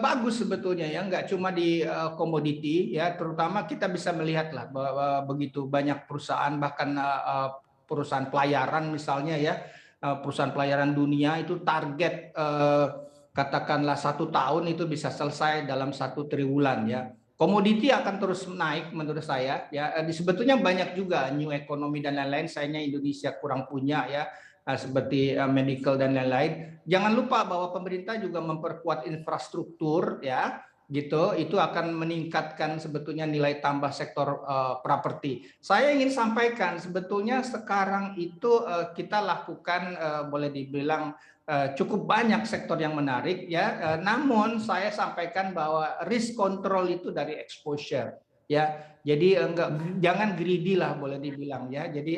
bagus sebetulnya ya, nggak cuma di komoditi ya, terutama kita bisa melihat lah bahwa begitu banyak perusahaan, bahkan perusahaan pelayaran misalnya ya, perusahaan pelayaran dunia itu target katakanlah 1 tahun itu bisa selesai dalam 1 triwulan ya. Komoditi akan terus naik menurut saya ya. Sebetulnya banyak juga new economy dan lain-lain, sayangnya Indonesia kurang punya ya, seperti medical dan lain-lain. Jangan lupa bahwa pemerintah juga memperkuat infrastruktur ya, gitu. Itu akan meningkatkan sebetulnya nilai tambah sektor properti. Saya ingin sampaikan sebetulnya sekarang itu kita lakukan boleh dibilang cukup banyak sektor yang menarik ya. Namun saya sampaikan bahwa risk control itu dari exposure ya. Jadi jangan greedy lah boleh dibilang ya. Jadi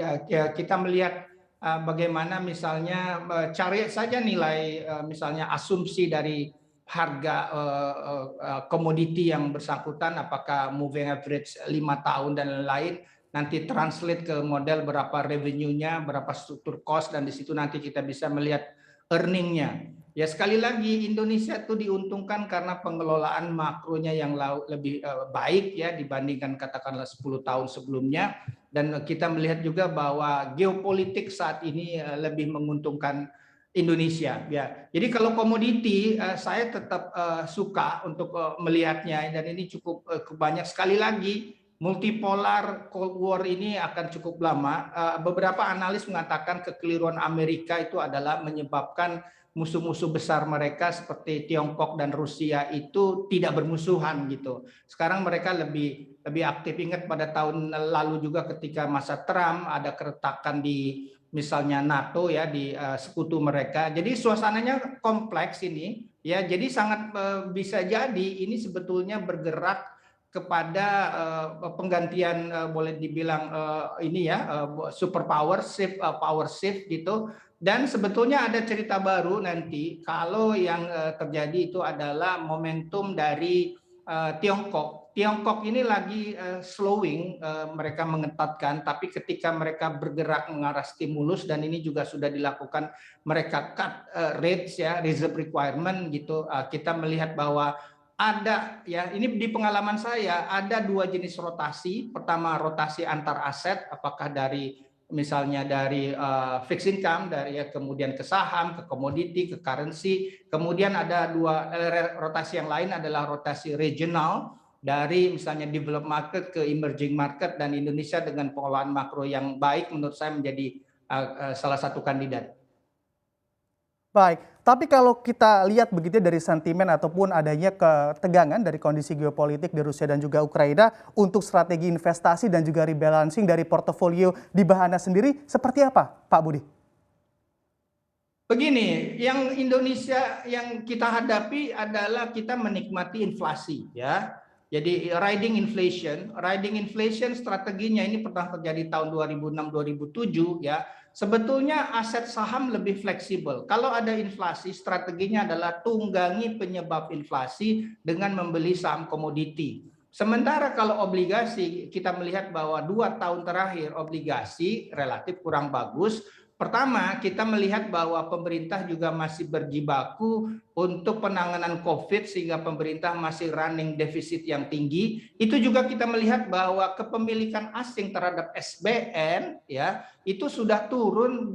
kita melihat bagaimana misalnya cari saja nilai misalnya asumsi dari harga komoditi yang bersangkutan, apakah moving average 5 tahun dan lain-lain, nanti translate ke model berapa revenue-nya, berapa struktur cost, dan di situ nanti kita bisa melihat earning-nya. Ya sekali lagi Indonesia itu diuntungkan karena pengelolaan makronya yang lebih baik ya dibandingkan katakanlah 10 tahun sebelumnya, dan kita melihat juga bahwa geopolitik saat ini lebih menguntungkan Indonesia ya. Jadi kalau komoditi saya tetap suka untuk melihatnya, dan ini cukup banyak. Sekali lagi multipolar Cold War ini akan cukup lama. Beberapa analis mengatakan kekeliruan Amerika itu adalah menyebabkan musuh-musuh besar mereka seperti Tiongkok dan Rusia itu tidak bermusuhan gitu. Sekarang mereka lebih aktif. Ingat pada tahun lalu juga ketika masa Trump ada keretakan di misalnya NATO ya, di sekutu mereka. Jadi suasananya kompleks ini ya. Jadi sangat bisa jadi ini sebetulnya bergerak kepada penggantian boleh dibilang ini ya, superpower shift, power shift gitu. Dan sebetulnya ada cerita baru nanti kalau yang terjadi itu adalah momentum dari Tiongkok. Tiongkok ini lagi slowing, mereka mengetatkan, tapi ketika mereka bergerak mengarah stimulus, dan ini juga sudah dilakukan, mereka cut rates ya, reserve requirement gitu. Kita melihat bahwa ada ya, ini di pengalaman saya ada 2 jenis rotasi. Pertama rotasi antar aset, apakah dari misalnya dari fixed income, dari kemudian ke saham, ke komoditi, ke currency. Kemudian ada 2 rotasi yang lain adalah rotasi regional, dari misalnya developed market ke emerging market, dan Indonesia dengan pengelolaan makro yang baik menurut saya menjadi salah satu kandidat. Baik, tapi kalau kita lihat begitu dari sentimen ataupun adanya ketegangan dari kondisi geopolitik di Rusia dan juga Ukraina untuk strategi investasi dan juga rebalancing dari portofolio di Bahana sendiri seperti apa, Pak Budi? Begini, yang Indonesia yang kita hadapi adalah kita menikmati inflasi ya. Jadi riding inflation strateginya ini pernah terjadi tahun 2006-2007 ya. Sebetulnya aset saham lebih fleksibel. Kalau ada inflasi, strateginya adalah tunggangi penyebab inflasi dengan membeli saham komoditi. Sementara kalau obligasi, kita melihat bahwa 2 tahun terakhir obligasi relatif kurang bagus. Pertama, kita melihat bahwa pemerintah juga masih berjibaku untuk penanganan COVID, sehingga pemerintah masih running defisit yang tinggi. Itu juga kita melihat bahwa kepemilikan asing terhadap SBN ya, itu sudah turun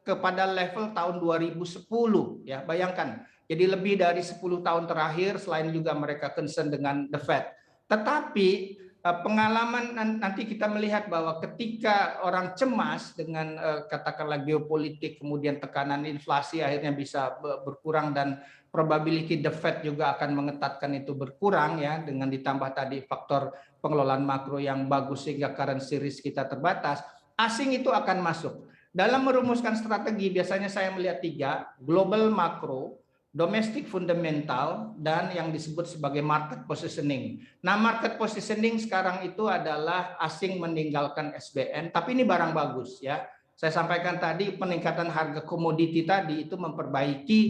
kepada level tahun 2010 ya. Bayangkan. Jadi lebih dari 10 tahun terakhir, selain juga mereka concern dengan the Fed. Tetapi pengalaman nanti kita melihat bahwa ketika orang cemas dengan katakanlah geopolitik, kemudian tekanan inflasi akhirnya bisa berkurang, dan probability the Fed juga akan mengetatkan itu berkurang ya, dengan ditambah tadi faktor pengelolaan makro yang bagus sehingga currency risk kita terbatas, asing itu akan masuk. Dalam merumuskan strategi biasanya saya melihat 3, global makro, domestic fundamental, dan yang disebut sebagai market positioning. Nah, market positioning sekarang itu adalah asing meninggalkan SBN, tapi ini barang bagus ya. Saya sampaikan tadi peningkatan harga komoditi tadi itu memperbaiki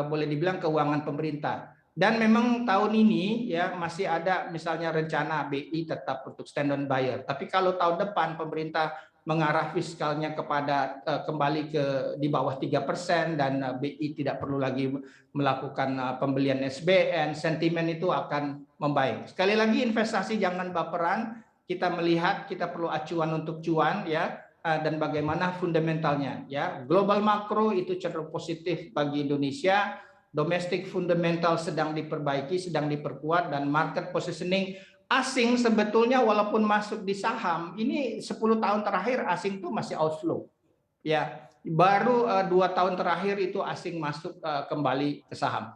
boleh dibilang keuangan pemerintah. Dan memang tahun ini ya masih ada misalnya rencana BI tetap untuk stand on buyer. Tapi kalau tahun depan pemerintah mengarah fiskalnya kepada kembali ke di bawah 3% dan BI tidak perlu lagi melakukan pembelian SBN, sentimen itu akan membaik. Sekali lagi investasi jangan baperan, kita melihat kita perlu acuan untuk cuan ya, dan bagaimana fundamentalnya ya. Global makro itu cenderung positif bagi Indonesia, domestic fundamental sedang diperbaiki, sedang diperkuat, dan market positioning asing sebetulnya walaupun masuk di saham ini 10 tahun terakhir asing itu masih outflow ya, baru 2 tahun terakhir itu asing masuk kembali ke saham.